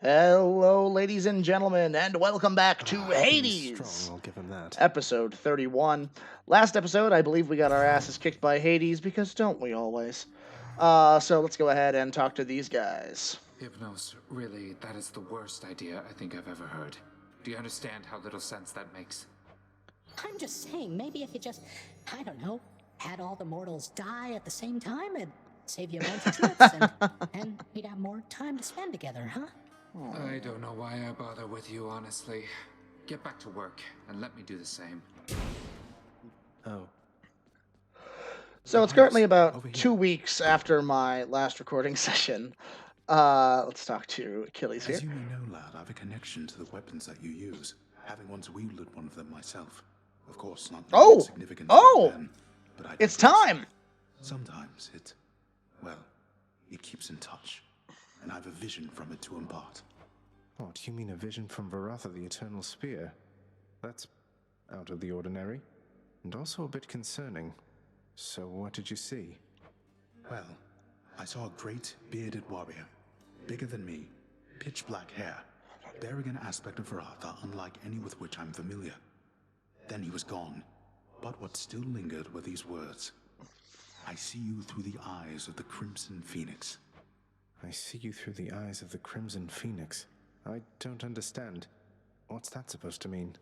Hello, ladies and gentlemen, and welcome back to He's strong, Hades, I'll give him that. episode 31. Last episode, I believe we got our asses kicked by Hades, because don't we always? So let's go ahead and talk to these guys. Hypnos, really, that is the worst idea I think I've ever heard. Do you understand how little sense that makes? I'm just saying, maybe if you just, I don't know, had all the mortals die at the same time, it'd save you a bunch of trips, and we'd have more time to spend together, huh? I don't know why I bother with you, honestly. Get back to work, and let me do the same. Oh. So it's currently about 2 weeks after my last recording session. Let's talk to Achilles here. As you may know, lad, I have a connection to the weapons that you use, having once wielded one of them myself. Of course, not significant then, but it's time! Sometimes it keeps in touch, and I have a vision from it to impart. What, you mean a vision from Varatha, the Eternal Spear? That's out of the ordinary, and also a bit concerning. So what did you see? Well, I saw a great, bearded warrior, bigger than me, pitch black hair, bearing an aspect of Varatha unlike any with which I'm familiar. Then he was gone, but what still lingered were these words. I see you through the eyes of the Crimson Phoenix. I see you through the eyes of the Crimson Phoenix. I don't understand. What's that supposed to mean?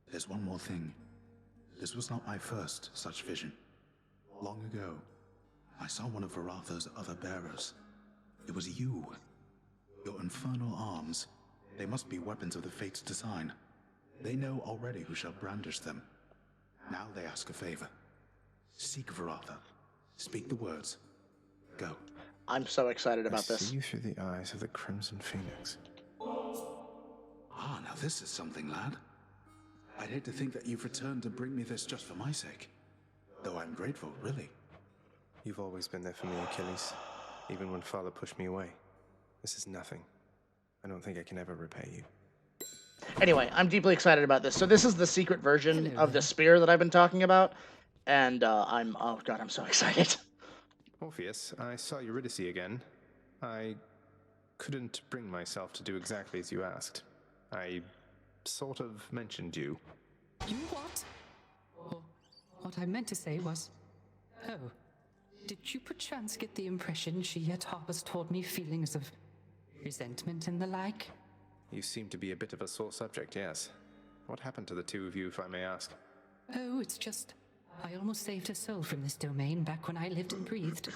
There's one more thing. This was not my first such vision. Long ago, I saw one of Varatha's other bearers. It was you. Your infernal arms. They must be weapons of the Fates' design. They know already who shall brandish them. Now they ask a favor. Seek Varatha. Speak the words. Go. I'm so excited about this. I see you through the eyes of the Crimson Phoenix. Ah, now this is something, lad. I'd hate to think that you've returned to bring me this just for my sake. Though I'm grateful, really. You've always been there for me, Achilles. Even when Father pushed me away. This is nothing. I don't think I can ever repay you. Anyway, I'm deeply excited about this. So this is the secret version of the spear that I've been talking about, and oh god, I'm so excited. Orpheus, I saw Eurydice again. I couldn't bring myself to do exactly as you asked. I sort of mentioned you. You what? Or what I meant to say was, oh, did you perchance get the impression she yet harbors toward me feelings of resentment and the like? You seem to be a bit of a sore subject, yes. What happened to the two of you, if I may ask? Oh, it's just, I almost saved her soul from this domain back when I lived and breathed.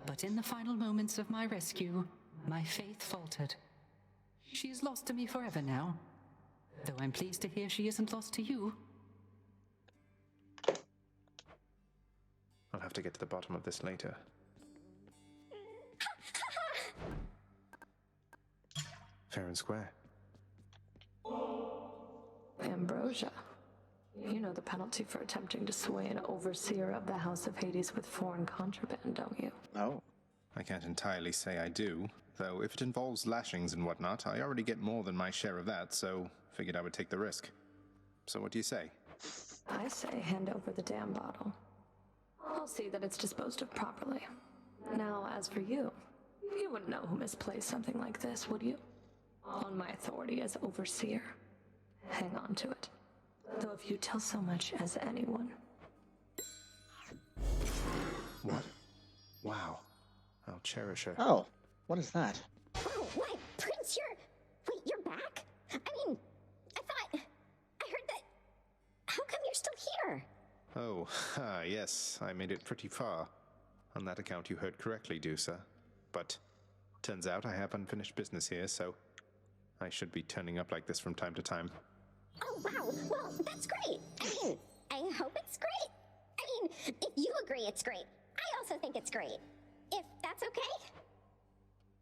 But in the final moments of my rescue, my faith faltered. She is lost to me forever now, though I'm pleased to hear she isn't lost to you. I'll have to get to the bottom of this later. Fair and square. Ambrosia. You know the penalty for attempting to sway an overseer of the House of Hades with foreign contraband, don't you? No. I can't entirely say I do, though if it involves lashings and whatnot, I already get more than my share of that, so figured I would take the risk. So what do you say? I say hand over the damn bottle. I'll see that it's disposed of properly. Now, as for you, you wouldn't know who misplaced something like this, would you? On my authority as overseer, hang on to it. Though if you tell so much as anyone. What? Wow. I'll cherish her. Oh, what is that? Oh, what? Prince, you're back? I mean, I heard that... How come you're still here? Oh, yes, I made it pretty far. On that account, you heard correctly, Dusa. But turns out I have unfinished business here, so I should be turning up like this from time to time. Oh, wow. Well, that's great. I hope it's great. If you agree it's great, I also think it's great. If that's okay?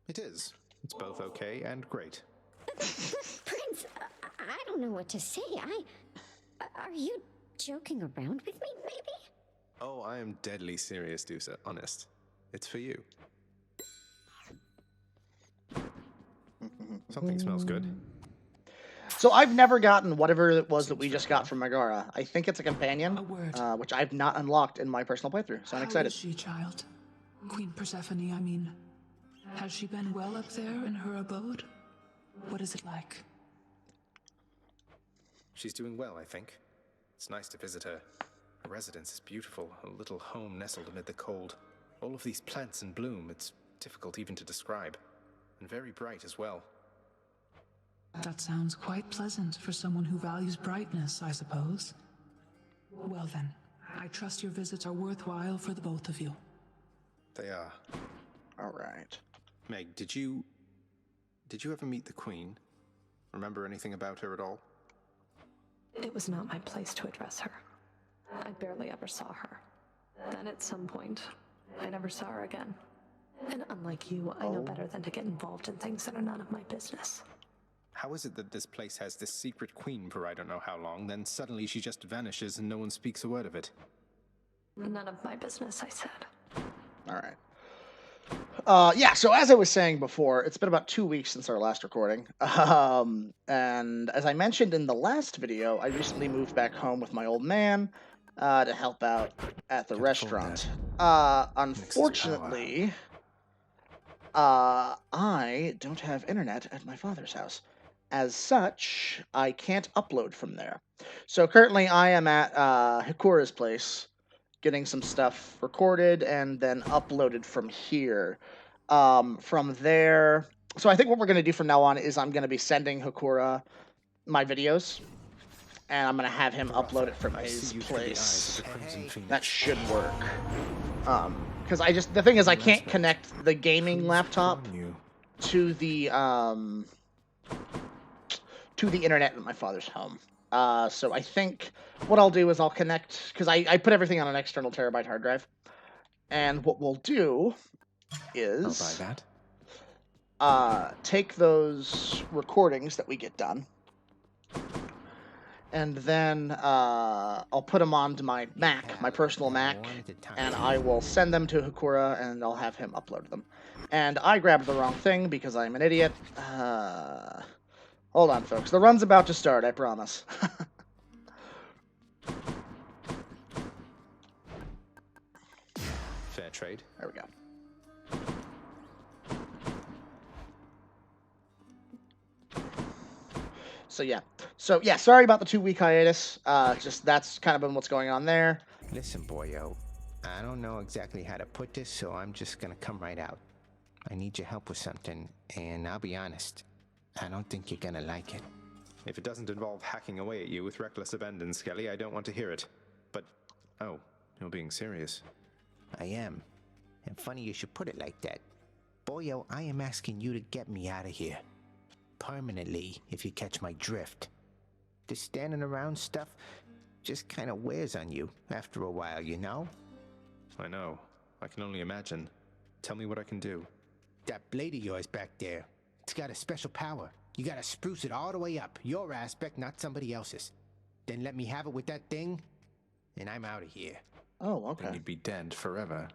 It is. It's both okay and great. But Prince, I don't know what to say. Are you joking around with me, maybe? Oh, I am deadly serious, Dusa. Honest. It's for you. Something smells good. So I've never gotten whatever it was that we just got from Megara. I think it's a companion, A word. Which I've not unlocked in my personal playthrough, so I'm excited. How is she, child? Queen Persephone, I mean. Has she been well up there in her abode? What is it like? She's doing well, I think. It's nice to visit her. Her residence is beautiful, a little home nestled amid the cold. All of these plants in bloom, it's difficult even to describe. And very bright as well. That sounds quite pleasant for someone who values brightness, I suppose. Well then, I trust your visits are worthwhile for the both of you. They are. All right. Meg, did you ever meet the Queen? Remember anything about her at all? It was not my place to address her. I barely ever saw her. Then at some point, I never saw her again. And unlike you, I know better than to get involved in things that are none of my business. How is it that this place has this secret queen for I don't know how long, then suddenly she just vanishes and no one speaks a word of it? None of my business, I said. All right. Yeah, so as I was saying before, it's been about 2 weeks since our last recording. And as I mentioned in the last video, I recently moved back home with my old man to help out at the restaurant. Unfortunately, I don't have internet at my father's house. As such, I can't upload from there. So currently I am at Hikura's place, getting some stuff recorded and then uploaded from here. From there, so I think what we're going to do from now on is I'm going to be sending Hikura my videos, and I'm going to have him upload it from his place. That should work. Because the thing is, I can't connect the gaming laptop to the internet at my father's home. So I think what I'll do is I'll connect, because I put everything on an external terabyte hard drive, and what we'll do is I'll buy that. Take those recordings that we get done, and then I'll put them onto my Mac, my personal Mac, and I will send them to Hikura, and I'll have him upload them. And I grabbed the wrong thing because I'm an idiot. Hold on, folks. The run's about to start, I promise. Fair trade. There we go. So yeah, sorry about the 2-week hiatus. Just that's kind of been what's going on there. Listen, boyo, I don't know exactly how to put this, so I'm just gonna come right out. I need your help with something, and I'll be honest, I don't think you're gonna like it. If it doesn't involve hacking away at you with reckless abandon, Skelly, I don't want to hear it. But, oh, you're being serious. I am. And funny you should put it like that. Boyo, I am asking you to get me out of here. Permanently, if you catch my drift. This standing around stuff just kind of wears on you after a while, you know? I know. I can only imagine. Tell me what I can do. That blade of yours back there, it's got a special power. You gotta spruce it all the way up. Your aspect, not somebody else's. Then let me have it with that thing, and I'm out of here. Oh, okay. Then you'd be dead forever.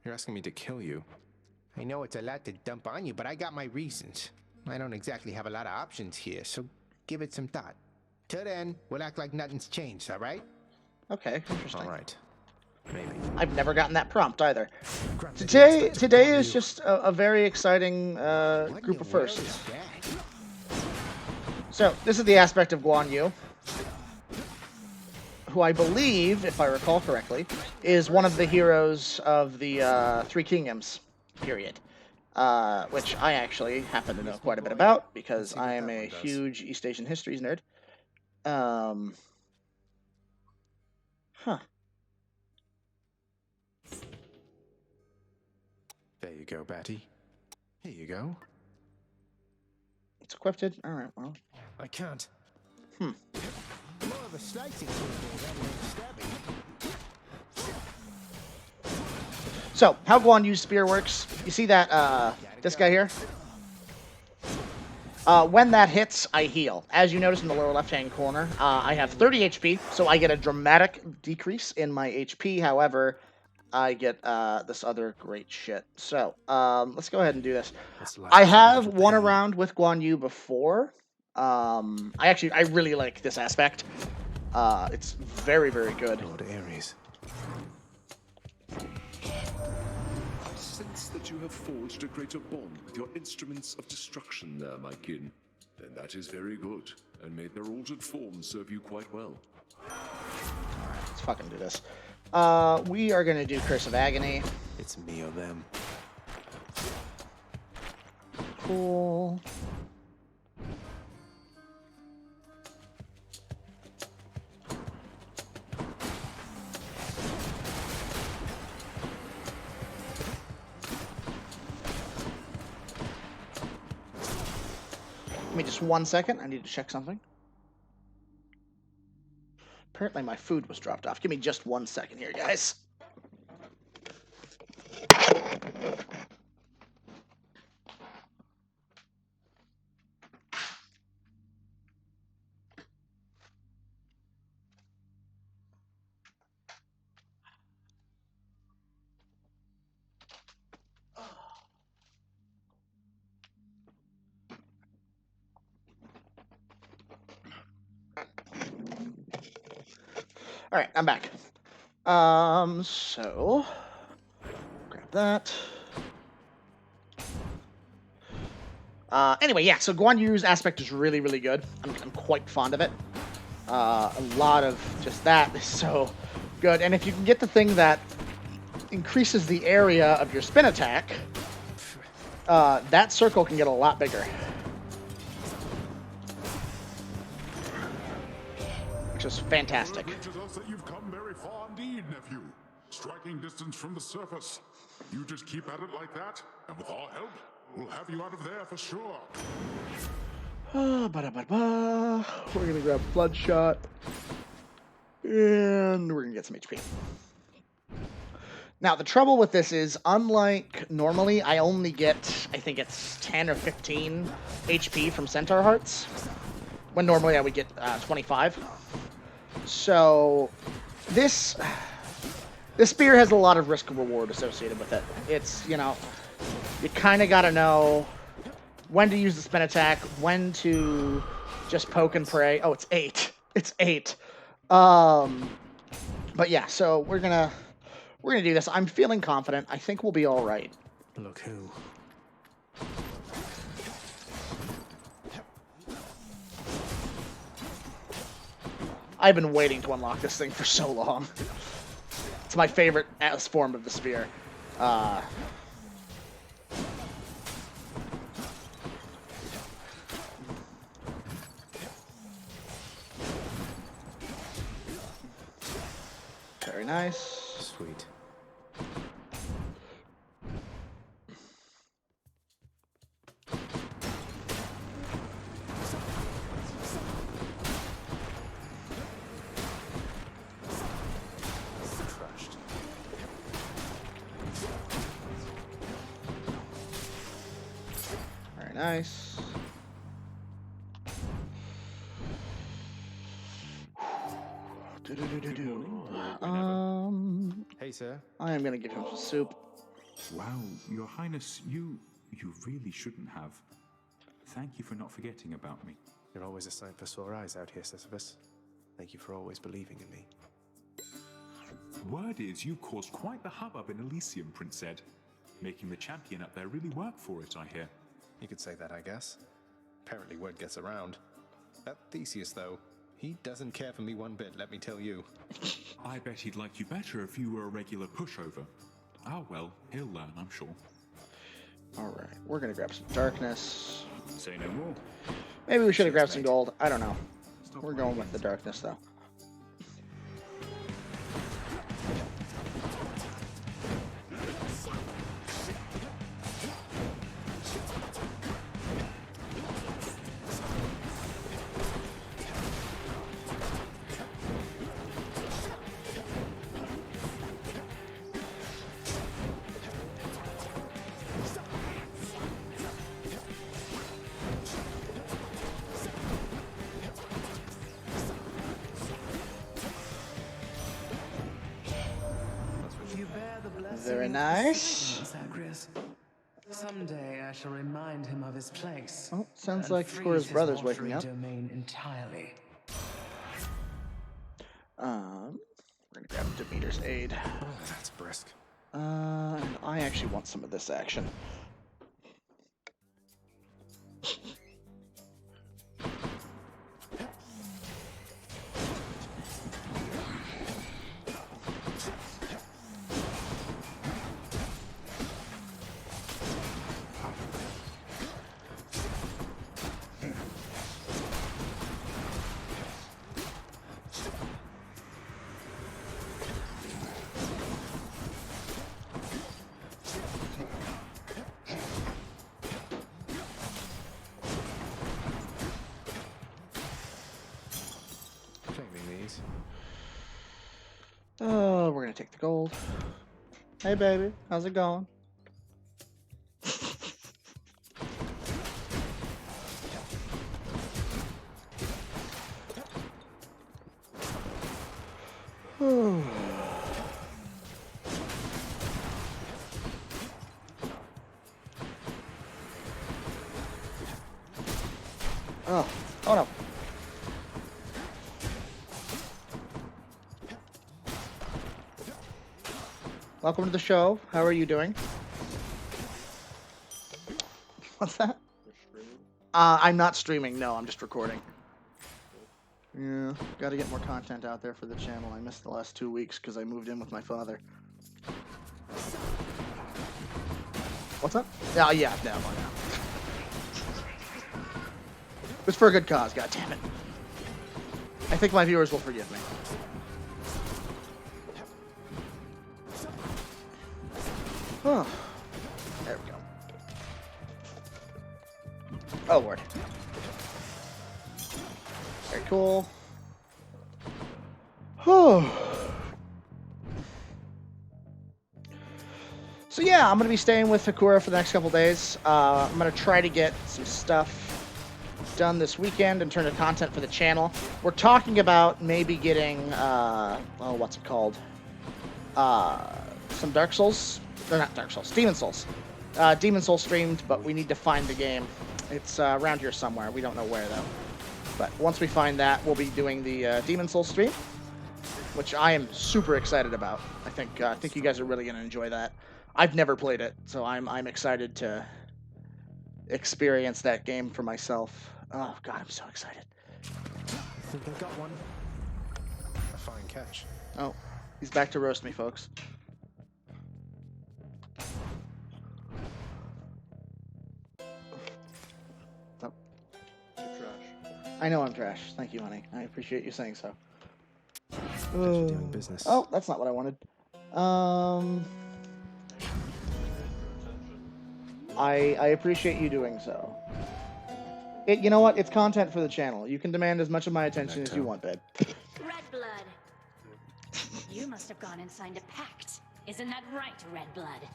You're asking me to kill you. I know it's a lot to dump on you, but I got my reasons. I don't exactly have a lot of options here, so give it some thought. Till then, we'll act like nothing's changed, all right? Okay, interesting. All right. Maybe. I've never gotten that prompt either. Today is just a very exciting group of firsts. So, this is the aspect of Guan Yu, who I believe, if I recall correctly, is one of the heroes of the Three Kingdoms period. Which I actually happen to know quite a bit about, because I am a huge East Asian histories nerd. Huh. There you go, Batty. Here you go. It's equipped. Alright, well. I can't. More of a slicing tool rather than stabbing. So, how Guan Yu's spear works, you see that, this guy here? When that hits, I heal. As you notice in the lower left-hand corner, I have 30 HP, so I get a dramatic decrease in my HP. However, I get this other great shit. So, let's go ahead and do this. I have won around with Guan Yu before. I really like this aspect. It's very, very good. Lord Ares. sense that you have forged a greater bond with your instruments of destruction there, my kin. Then that is very good, and may their altered forms serve you quite well. Alright, let's fucking do this. We are gonna do Curse of Agony. It's me or them. Cool. Give me just 1 second. I need to check something. Apparently my food was dropped off. Give me just 1 second here, guys. All right, I'm back. So grab that. Anyway, yeah. So Guan Yu's aspect is really, really good. I'm quite fond of it. A lot of just that is so good. And if you can get the thing that increases the area of your spin attack, that circle can get a lot bigger. Which is fantastic. It reaches us that you've come very far indeed, nephew. Striking distance from the surface. You just keep at it like that, and with our help, we'll have you out of there for sure. We're gonna grab Bloodshot. And we're gonna get some HP. Now, the trouble with this is, unlike normally, I only get, I think it's 10 or 15 HP from Centaur Hearts, when normally I would get 25. So, this spear has a lot of risk and reward associated with it. It's, you know, you kind of got to know when to use the spin attack, when to just poke and pray. Oh, it's 8. It's 8. But yeah, so we're gonna do this. I'm feeling confident. I think we'll be all right. Look who. I've been waiting to unlock this thing for so long. It's my favorite form of the spear. Very nice. Sweet. Crushed. Very nice. Hey, sir. I am gonna give him some soup. Wow, Your Highness, you really shouldn't have. Thank you for not forgetting about me. You're always a sight for sore eyes out here, Sisyphus. Thank you for always believing in me. Word is you caused quite the hubbub in Elysium, Prince Ed. Making the champion up there really work for it, I hear. You could say that, I guess. Apparently word gets around. That Theseus, though, he doesn't care for me one bit, let me tell you. I bet he'd like you better if you were a regular pushover. Oh well, he'll learn, I'm sure. Alright, we're gonna grab some darkness. Say no more. Maybe we should have grabbed some gold. I don't know. We're going with the darkness, though. Very nice. Zagreus. Someday I shall remind him of his place. Oh, sounds and like freeze Score's his brother's watery waking up. domain entirely. We're gonna grab Demeter's aid. Oh, that's brisk. And I actually want some of this action. Oh, we're gonna take the gold. Hey, baby, how's it going? Oh, oh no. Welcome to the show. How are you doing? What's that? I'm not streaming. No, I'm just recording. Yeah, gotta get more content out there for the channel. I missed the last 2 weeks because I moved in with my father. What's up? Oh, yeah, no, no. It's for a good cause, god damn it. I think my viewers will forgive me. Oh, there we go. Oh, Lord. Very cool. So yeah, I'm going to be staying with Hakura for the next couple days. I'm going to try to get some stuff done this weekend in terms of content for the channel. We're talking about maybe getting, what's it called? Some Dark Souls. Or not Dark Souls, Demon Souls. Demon Souls streamed, but we need to find the game. It's around here somewhere. We don't know where, though. But once we find that, we'll be doing the Demon Souls stream, which I am super excited about. I think you guys are really going to enjoy that. I've never played it, so I'm excited to experience that game for myself. Oh, God, I'm so excited. I think I got one. A fine catch. Oh, he's back to roast me, folks. Oh. You're trash. I know I'm trash. Thank you, honey. I appreciate you saying so. Doing business. Oh, that's not what I wanted. I appreciate you doing so. You know what? It's content for the channel. You can demand as much of my attention as you want, babe. Redblood. You must have gone and signed a pact. Isn't that right, Redblood?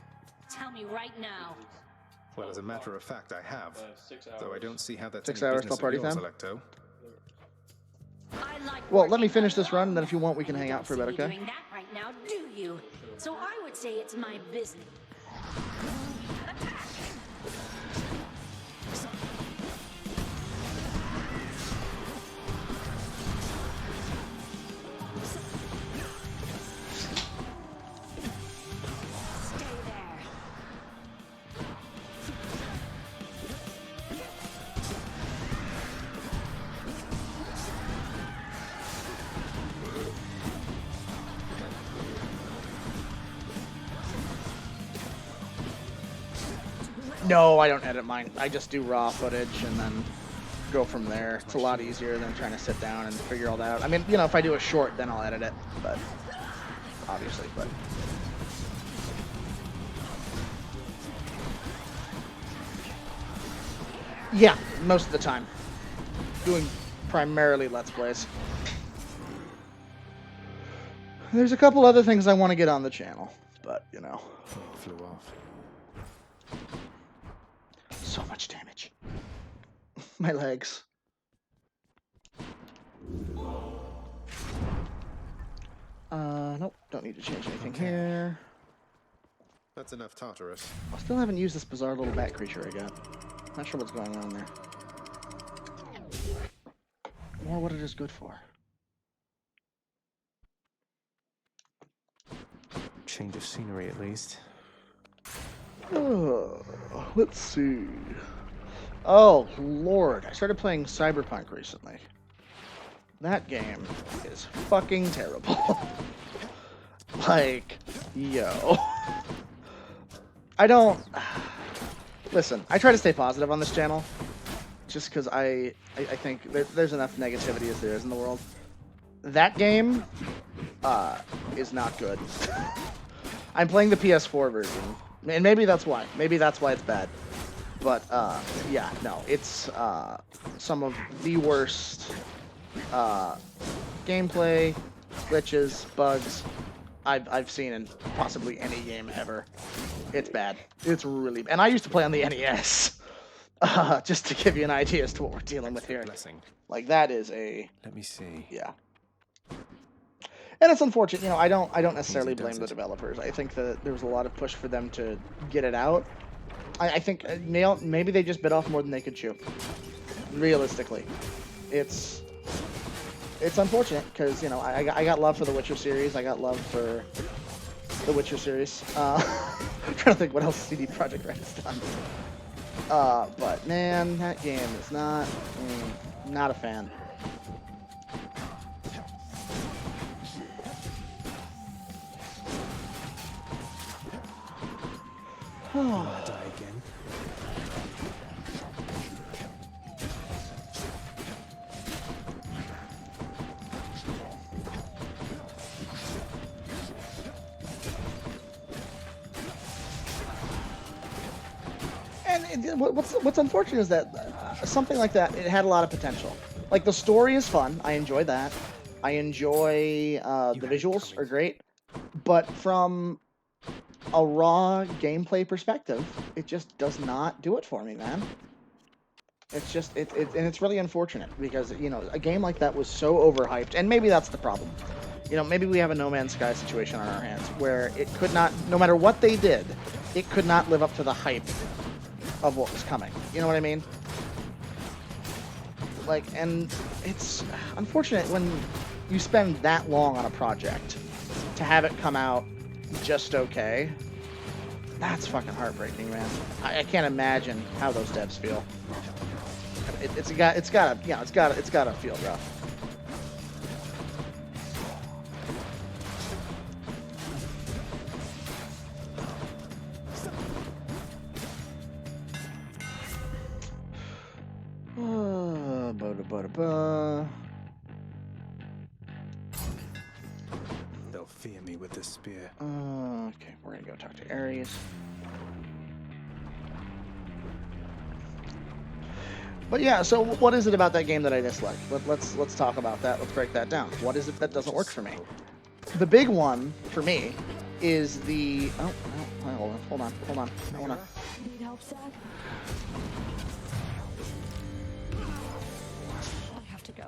Tell me right now. Well, as a matter of fact, I have. 6 Though I don't see how that's 6 any hours business till party of yours, time? Electo. Well, let me finish this run, and then if you want, we can hang out for a bit, okay? Doing that right now, do you? So I would say it's my business. No, I don't edit mine. I just do raw footage and then go from there. It's a lot easier than trying to sit down and figure all that out. I mean, you know, if I do a short, then I'll edit it, but obviously, but. Yeah, most of the time. Doing primarily Let's Plays. There's a couple other things I want to get on the channel, but, you know. It flew off. So much damage. My legs. Nope, don't need to change anything here. That's enough Tartarus. I still haven't used this bizarre little bat creature I got. Not sure what's going on there. Or what it is good for. change of scenery at least. Let's see. Oh, Lord. I started playing Cyberpunk recently. That game is fucking terrible. Like, yo. I don't... Listen, I try to stay positive on this channel. Just because I think there's enough negativity as there is in the world. That game is not good. I'm playing the PS4 version. And maybe that's why. Maybe that's why it's bad. But, yeah, no. It's some of the worst gameplay, glitches, bugs I've seen in possibly any game ever. It's bad. It's really bad. And I used to play on the NES. Just to give you an idea as to what we're dealing with here. Blessing. Like, that is a... Let me see. Yeah. And it's unfortunate, you know, I don't necessarily blame the developers. I think that there was a lot of push for them to get it out. I think maybe they just bit off more than they could chew. Realistically. It's unfortunate, because, you know, I got love for the Witcher series. I got love for the Witcher series. I'm trying to think what else CD Projekt Red has done. But, man, that game is not a fan. Die again. And what's unfortunate is that something like that, it had a lot of potential. Like, the story is fun. I enjoy that. I enjoy the visuals are great. But from a raw gameplay perspective, it just does not do it for me, man. It's just and it's really unfortunate, because, you know, a game like that was so overhyped, and maybe that's the problem. You know, maybe we have a No Man's Sky situation on our hands where it could not, no matter what they did, it could not live up to the hype of what was coming. You know what I mean? Like, and it's unfortunate when you spend that long on a project to have it come out just okay. That's fucking heartbreaking, man. I can't imagine how those devs feel. It's gotta feel rough. They'll fear me with this spear. Okay, we're gonna go talk to Ares. But yeah, so what is it about that game that I dislike? Let's talk about that. Let's break that down. What is it that doesn't work for me? The big one for me is the hold on. I wanna. Need help, Zach? I have to go.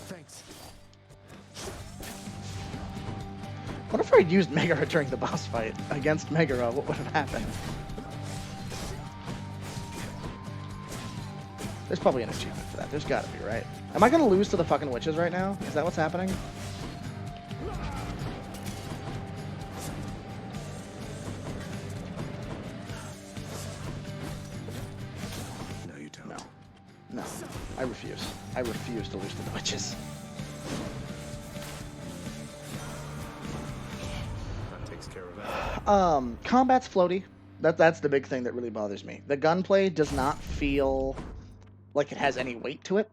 Thanks. What if I used Megara during the boss fight against Megara? What would have happened? There's probably an achievement for that. There's gotta be, right? Am I gonna lose to the fucking witches right now? Is that what's happening? No, you don't. No. I refuse. I refuse to lose to the witches. That takes care of that. Combat's floaty. That's the big thing that really bothers me. The gunplay does not feel like it has any weight to it.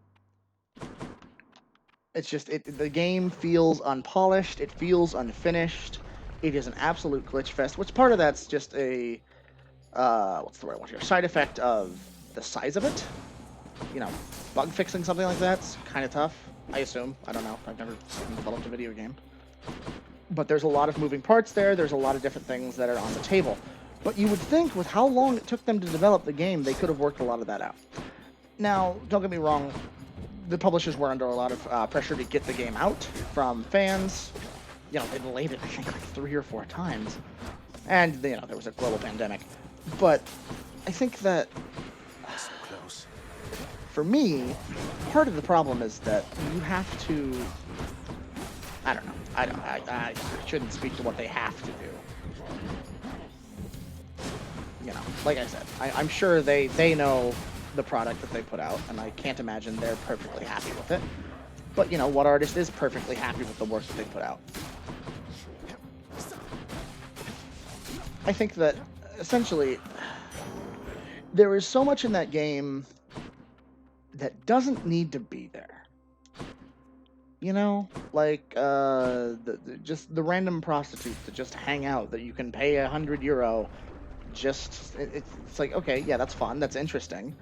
It's just the game feels unpolished. It feels unfinished. It is an absolute glitch fest. Which part of that's just a what's the word I want here? Side effect of the size of it. You know, bug fixing something like that's kind of tough. I assume. I don't know. I've never developed a video game. But there's a lot of moving parts there. There's a lot of different things that are on the table. But you would think with how long it took them to develop the game, they could have worked a lot of that out. Now, don't get me wrong, the publishers were under a lot of pressure to get the game out from fans. You know, they delayed it, I think, like 3 or 4 times. And, you know, there was a global pandemic. But I think that, So close. for me, part of the problem is that you have to I don't know. I shouldn't speak to what they have to do. You know, like I said, I'm sure they know the product that they put out, and I can't imagine they're perfectly happy with it. But, you know, what artist is perfectly happy with the work that they put out? I think that, essentially, there is so much in that game that doesn't need to be there. You know? Like, just the random prostitutes that just hang out, that you can pay €100. It's like, okay, yeah, that's fun, that's interesting.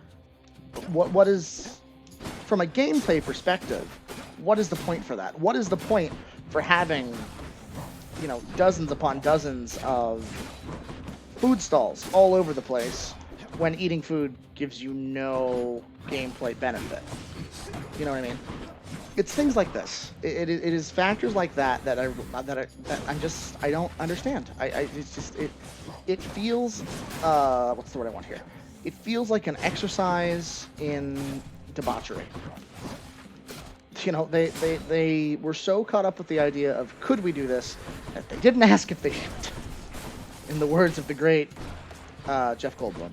But what is, from a gameplay perspective, what is the point for that? What is the point for having, you know, dozens upon dozens of food stalls all over the place when eating food gives you no gameplay benefit? You know what I mean? It's things like this. It is factors like that that I don't understand. It feels what's the word I want here? It feels like an exercise in debauchery. You know, they were so caught up with the idea of could we do this that they didn't ask if they should. In the words of the great Jeff Goldblum.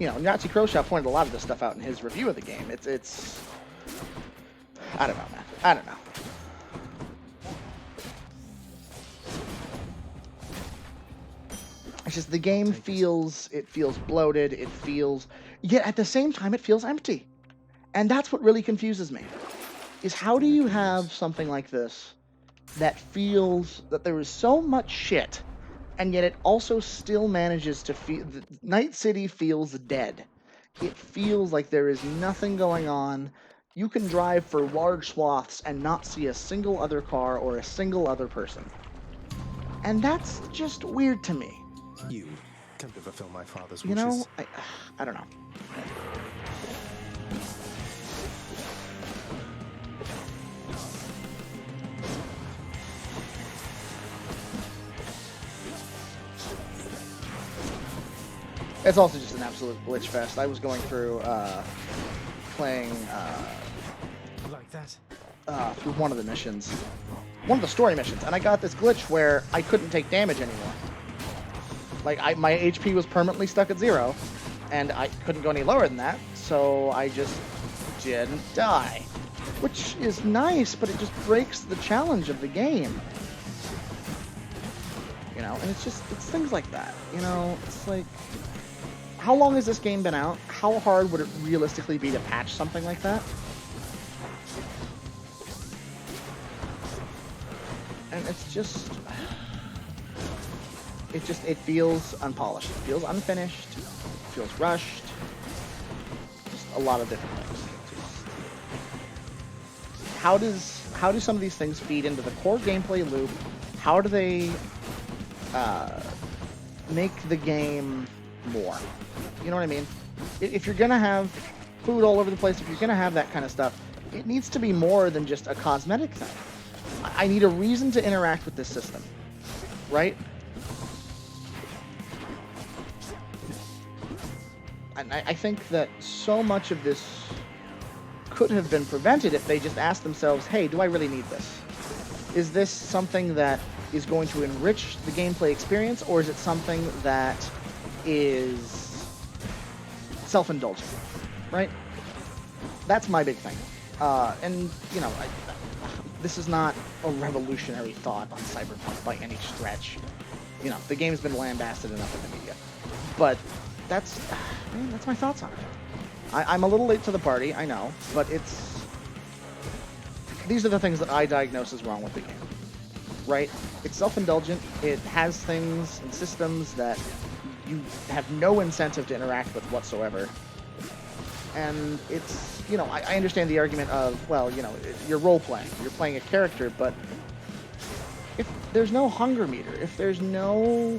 You know, Nazi Croshaw pointed a lot of this stuff out in his review of the game. It's I don't know, man. I don't know. It's just the game feels bloated. It feels, yet at the same time it feels empty, and that's what really confuses me. Is how do you have something like this that feels that there is so much shit, and yet it also still manages to feel. Night City feels dead. It feels like there is nothing going on. You can drive for large swaths and not see a single other car or a single other person. And that's just weird to me. You come to fulfill my father's You wishes. know, I don't know. It's also just an absolute glitch fest. I was going through playing like that through one of the missions, one of the story missions, and I got this glitch where I couldn't take damage anymore. Like my HP was permanently stuck at 0, and I couldn't go any lower than that, so I just didn't die, which is nice, but it just breaks the challenge of the game. You know, and it's things like that. You know, it's like, how long has this game been out? How hard would it realistically be to patch something like that? And it's just, it feels unpolished. It feels unfinished. It feels rushed. Just a lot of different things. How do some of these things feed into the core gameplay loop? How do they make the game more? You know what I mean? If you're gonna have food all over the place, if you're gonna have that kind of stuff, it needs to be more than just a cosmetic thing. I need a reason to interact with this system, right? And I think that so much of this could have been prevented if they just asked themselves, hey, do I really need this? Is this something that is going to enrich the gameplay experience, or is it something that is self-indulgent, right? That's my big thing. And, you know, this is not a revolutionary thought on Cyberpunk by any stretch. You know, the game's been lambasted enough in the media. But that's my thoughts on it. I'm a little late to the party, I know, but these are the things that I diagnose as wrong with the game, right? It's self-indulgent, it has things and systems that you have no incentive to interact with whatsoever. And it's, you know, I understand the argument of, well, you know, you're role-playing, you're playing a character, but if there's no hunger meter, if there's no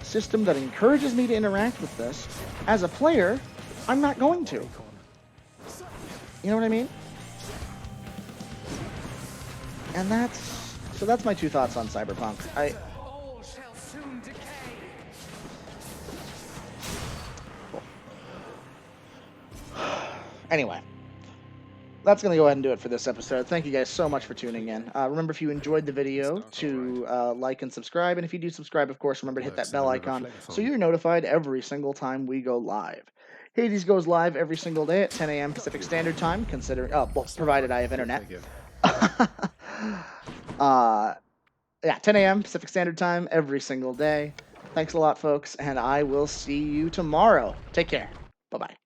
system that encourages me to interact with this, as a player, I'm not going to. You know what I mean? And that's my two thoughts on Cyberpunk. All shall soon decay. Cool. Anyway, that's going to go ahead and do it for this episode. Thank you guys so much for tuning in. Remember, if you enjoyed the video, to like and subscribe. And if you do subscribe, of course, remember to hit that bell icon so you're notified every single time we go live. Hades goes live every single day at 10 a.m. Pacific Standard Time, considering, provided I have internet. Yeah, 10 a.m. Pacific Standard Time every single day. Thanks a lot, folks, and I will see you tomorrow. Take care. Bye-bye.